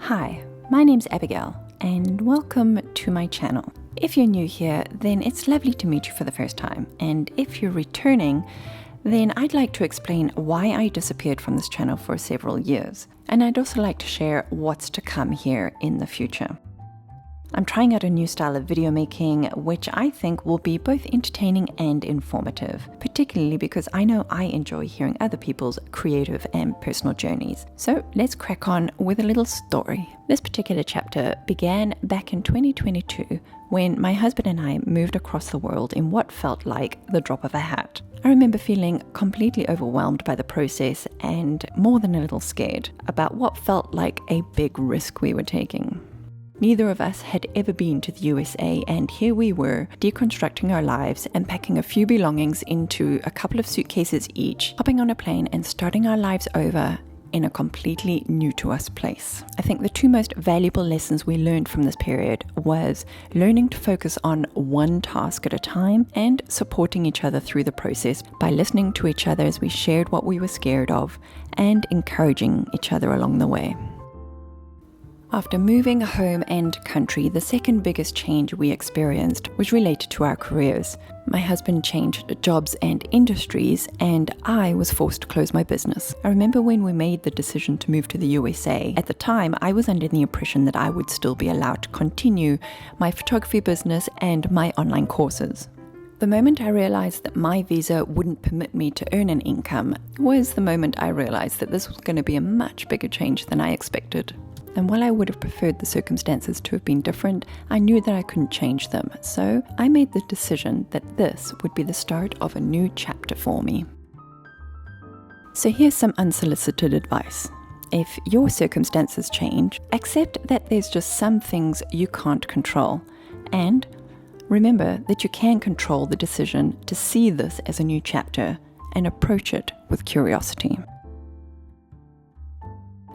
Hi, my name's Abigail, and welcome to my channel. If you're new here, then it's lovely to meet you for the first time, and if you're returning, then I'd like to explain why I disappeared from this channel for several years, and I'd also like to share what's to come here in the future. I'm trying out a new style of video making, which I think will be both entertaining and informative, particularly because I know I enjoy hearing other people's creative and personal journeys. So let's crack on with a little story. This particular chapter began back in 2022 when my husband and I moved across the world in what felt like the drop of a hat. I remember feeling completely overwhelmed by the process and more than a little scared about what felt like a big risk we were taking. Neither of us had ever been to the USA, and here we were, deconstructing our lives and packing a few belongings into a couple of suitcases each, hopping on a plane and starting our lives over in a completely new to us place. I think the two most valuable lessons we learned from this period was learning to focus on one task at a time and supporting each other through the process by listening to each other as we shared what we were scared of and encouraging each other along the way. After moving home and country, the second biggest change we experienced was related to our careers. My husband changed jobs and industries, and I was forced to close my business. I remember when we made the decision to move to the USA. At the time, I was under the impression that I would still be allowed to continue my photography business and my online courses. The moment I realized that my visa wouldn't permit me to earn an income was the moment I realized that this was going to be a much bigger change than I expected. And while I would have preferred the circumstances to have been different, I knew that I couldn't change them. So I made the decision that this would be the start of a new chapter for me. So here's some unsolicited advice. If your circumstances change, accept that there's just some things you can't control. And remember that you can control the decision to see this as a new chapter and approach it with curiosity.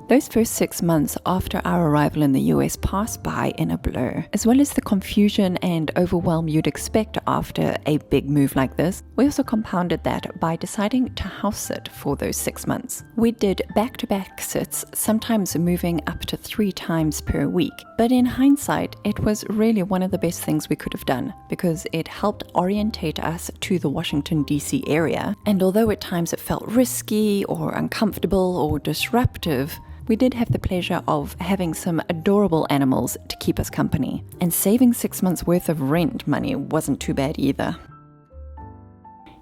Those first 6 months after our arrival in the US passed by in a blur. As well as the confusion and overwhelm you'd expect after a big move like this, we also compounded that by deciding to house sit for those 6 months. We did back-to-back sits, sometimes moving up to 3 times per week. But in hindsight, it was really one of the best things we could have done because it helped orientate us to the Washington, DC area. And although at times it felt risky or uncomfortable or disruptive, we did have the pleasure of having some adorable animals to keep us company, and saving 6 months worth of rent money wasn't too bad either.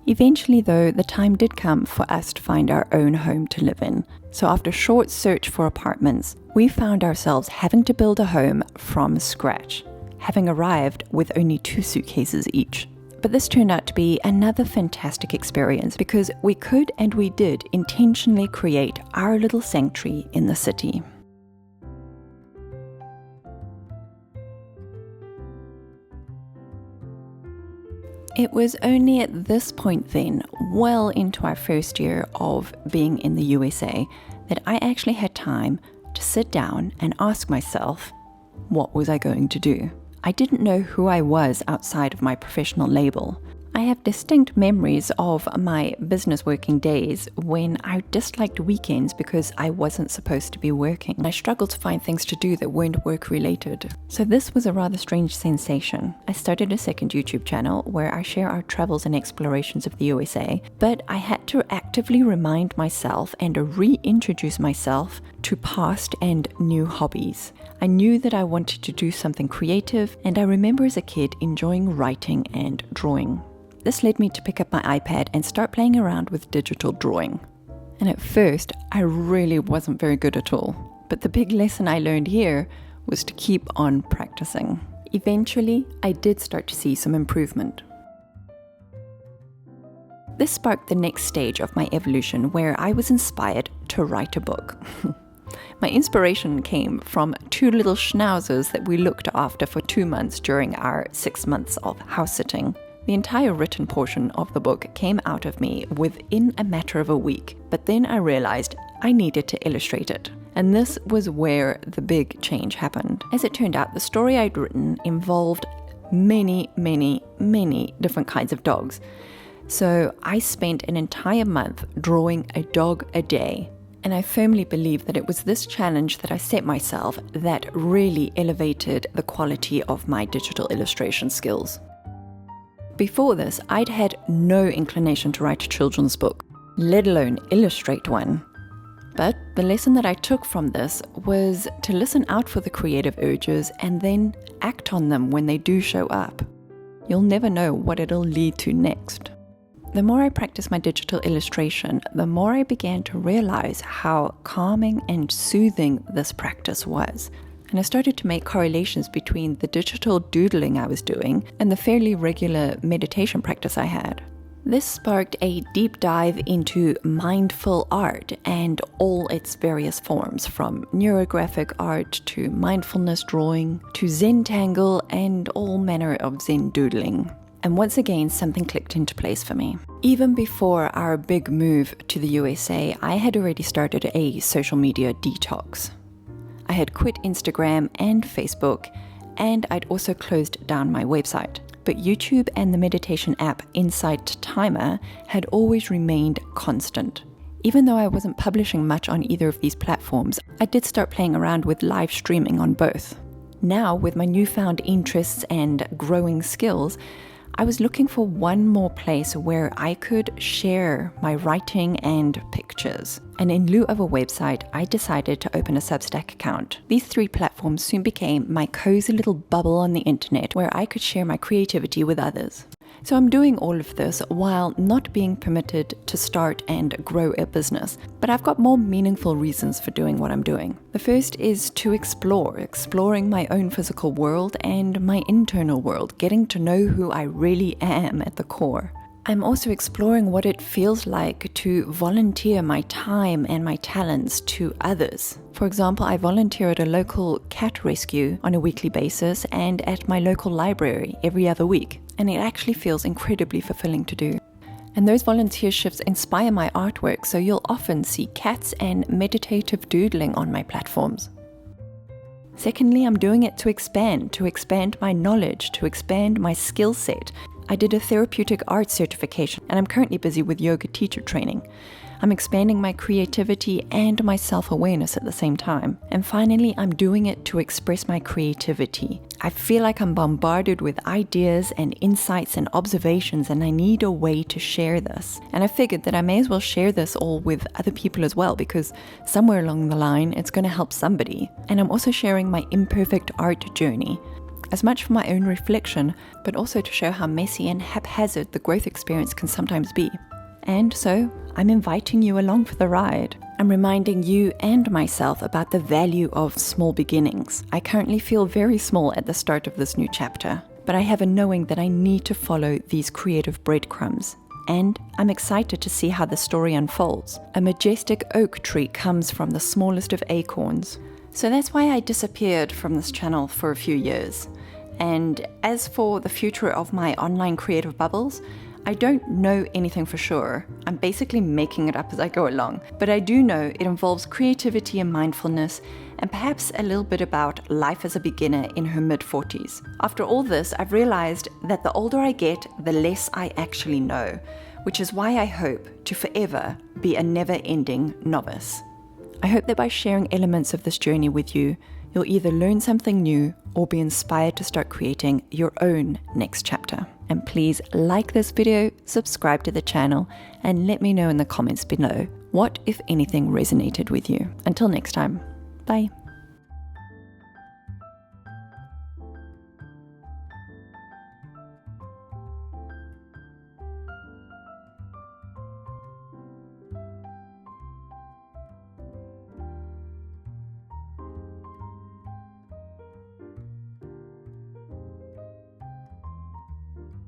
Eventually though, the time did come for us to find our own home to live in. So after a short search for apartments, we found ourselves having to build a home from scratch, having arrived with only 2 suitcases each. But this turned out to be another fantastic experience because we could and we did intentionally create our little sanctuary in the city. It was only at this point then, well into our first year of being in the USA, that I actually had time to sit down and ask myself, what was I going to do? I didn't know who I was outside of my professional label. I have distinct memories of my business working days when I disliked weekends because I wasn't supposed to be working. I struggled to find things to do that weren't work related. So this was a rather strange sensation. I started a second YouTube channel where I share our travels and explorations of the USA, but I had to actively remind myself and reintroduce myself to past and new hobbies. I knew that I wanted to do something creative, and I remember as a kid enjoying writing and drawing. This led me to pick up my iPad and start playing around with digital drawing. And at first, I really wasn't very good at all. But the big lesson I learned here was to keep on practicing. Eventually, I did start to see some improvement. This sparked the next stage of my evolution where I was inspired to write a book. My inspiration came from 2 little schnauzers that we looked after for 2 months during our 6 months of house sitting. The entire written portion of the book came out of me within a matter of a week, but then I realized I needed to illustrate it. And this was where the big change happened. As it turned out, the story I'd written involved many different kinds of dogs. So I spent an entire month drawing a dog a day And I firmly believe that it was this challenge that I set myself that really elevated the quality of my digital illustration skills. Before this, I'd had no inclination to write a children's book, let alone illustrate one. But the lesson that I took from this was to listen out for the creative urges and then act on them when they do show up. You'll never know what it'll lead to next. The more I practiced my digital illustration, the more I began to realize how calming and soothing this practice was. And I started to make correlations between the digital doodling I was doing and the fairly regular meditation practice I had. This sparked a deep dive into mindful art and all its various forms, from neurographic art to mindfulness drawing to Zentangle and all manner of Zen doodling. And once again, something clicked into place for me. Even before our big move to the USA, I had already started a social media detox. I had quit Instagram and Facebook, and I'd also closed down my website. But YouTube and the meditation app Insight Timer had always remained constant. Even though I wasn't publishing much on either of these platforms, I did start playing around with live streaming on both. Now, with my newfound interests and growing skills, I was looking for one more place where I could share my writing and pictures. And in lieu of a website, I decided to open a Substack account. These 3 platforms soon became my cozy little bubble on the internet where I could share my creativity with others. So I'm doing all of this while not being permitted to start and grow a business. But I've got more meaningful reasons for doing what I'm doing. The first is to exploring my own physical world and my internal world, getting to know who I really am at the core. I'm also exploring what it feels like to volunteer my time and my talents to others. For example, I volunteer at a local cat rescue on a weekly basis and at my local library every other week. And it actually feels incredibly fulfilling to do. And those volunteer shifts inspire my artwork, so you'll often see cats and meditative doodling on my platforms. Secondly, I'm doing it to expand my knowledge, to expand my skill set. I did a therapeutic art certification, and I'm currently busy with yoga teacher training. I'm expanding my creativity and my self-awareness at the same time. And finally, I'm doing it to express my creativity. I feel like I'm bombarded with ideas and insights and observations, and I need a way to share this. And I figured that I may as well share this all with other people as well, because somewhere along the line, it's going to help somebody. And I'm also sharing my imperfect art journey, as much for my own reflection, but also to show how messy and haphazard the growth experience can sometimes be. And so, I'm inviting you along for the ride. I'm reminding you and myself about the value of small beginnings. I currently feel very small at the start of this new chapter, but I have a knowing that I need to follow these creative breadcrumbs. And I'm excited to see how the story unfolds. A majestic oak tree comes from the smallest of acorns. So that's why I disappeared from this channel for a few years. And as for the future of my online creative bubbles, I don't know anything for sure. I'm basically making it up as I go along. But I do know it involves creativity and mindfulness, and perhaps a little bit about life as a beginner in her mid-40s. After all this, I've realized that the older I get, the less I actually know, which is why I hope to forever be a never-ending novice. I hope that by sharing elements of this journey with you, you'll either learn something new or be inspired to start creating your own next chapter. And please like this video, subscribe to the channel, and let me know in the comments below what, if anything, resonated with you. Until next time, bye.